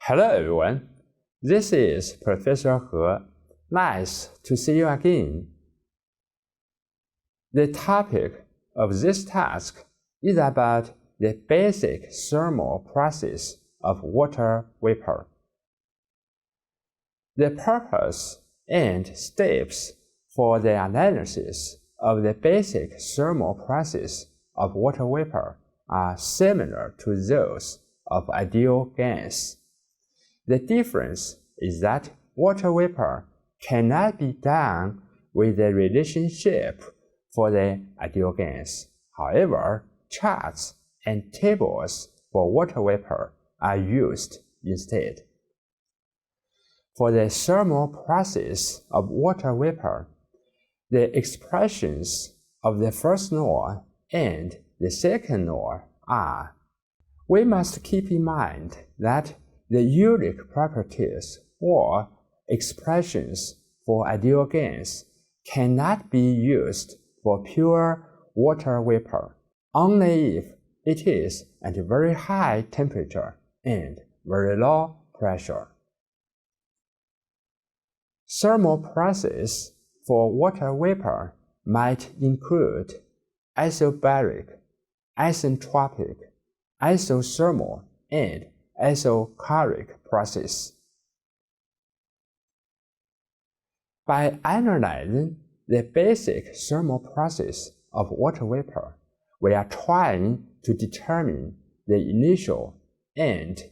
Hello everyone, this is Professor He. Nice to see you again. The topic of this task is about the basic thermal process of water vapor. The purpose and steps for the analysis of the basic thermal process of water vapor are similar to those of ideal gas. The difference is that water vapor cannot be done with the relationship for the ideal gas. However, charts and tables for water vapor are used instead. For the thermal process of water vapor, the expressions of the first law and the second law are: we must keep in mind that the unique properties or expressions for ideal gas cannot be used for pure water vapor, only if it is at a very high temperature and very low pressure. Thermal process for water vapor might include isobaric, isentropic, isothermal, and isochoric process. By analyzing the basic thermal process of water vapor, we are trying to determine the initial and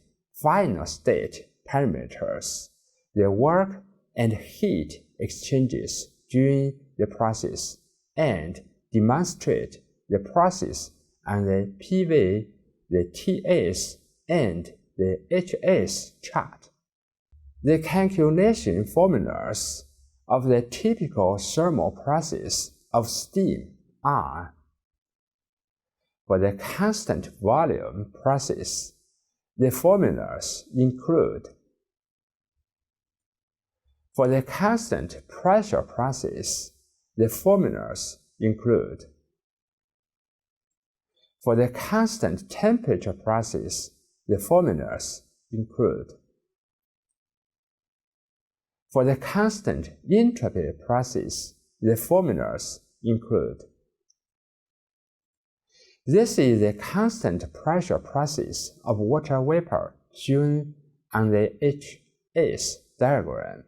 final state parameters, the work and heat exchanges during the process, and demonstrate the process on the PV, the TS, and the HS chart. The calculation formulas of the typical thermal process of steam are: for the constant volume process, the formulas include: for the constant pressure process, the formulas include: for the constant temperature process, the formulas include: for the constant entropy process, the formulas include. This is the constant pressure process of water vapor shown on the HS diagram.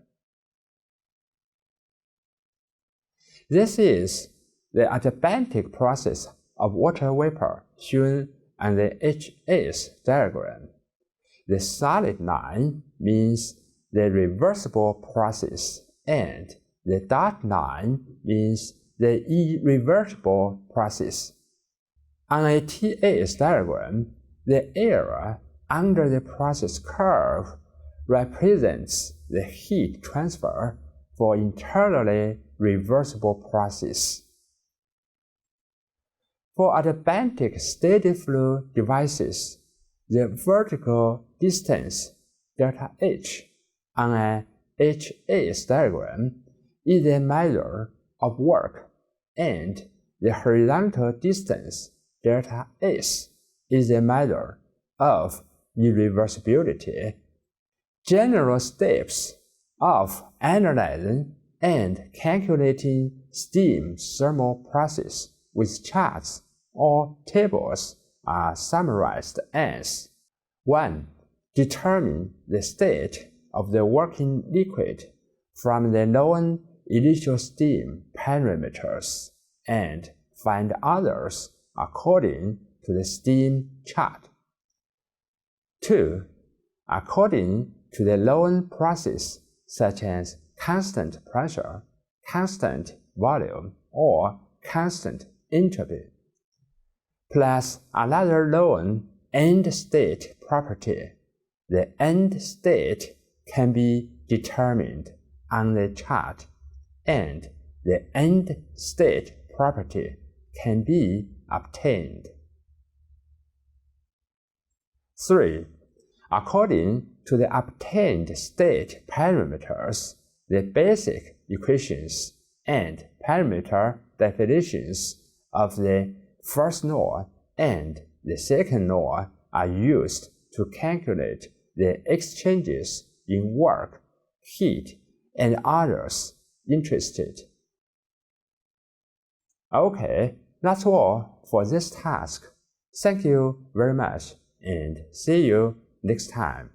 This is the adiabatic process of water vapor shown on the HS diagram. The solid line means the reversible process, and the dotted line means the irreversible process. On a TS diagram, the area under the process curve represents the heat transfer for internally reversible process. For adiabatic steady flow devices, the vertical distance delta H on a HS diagram is the measure of work, and the horizontal distance delta S is the measure of irreversibility. General steps of analyzing and calculating steam thermal process with charts or tables are summarized as: 1. Determine the state of the working liquid from the known initial steam parameters and find others according to the steam chart. 2. According to the known process such as constant pressure, constant volume, or constant entropy, plus another known end state property. The end state can be determined on the chart, and the end state property can be obtained. 3. According to the obtained state parameters, the basic equations and parameter definitions of the first law and the second law are used to calculate the exchanges in work, heat, and others interested. Okay, that's all for this task. Thank you very much and see you next time.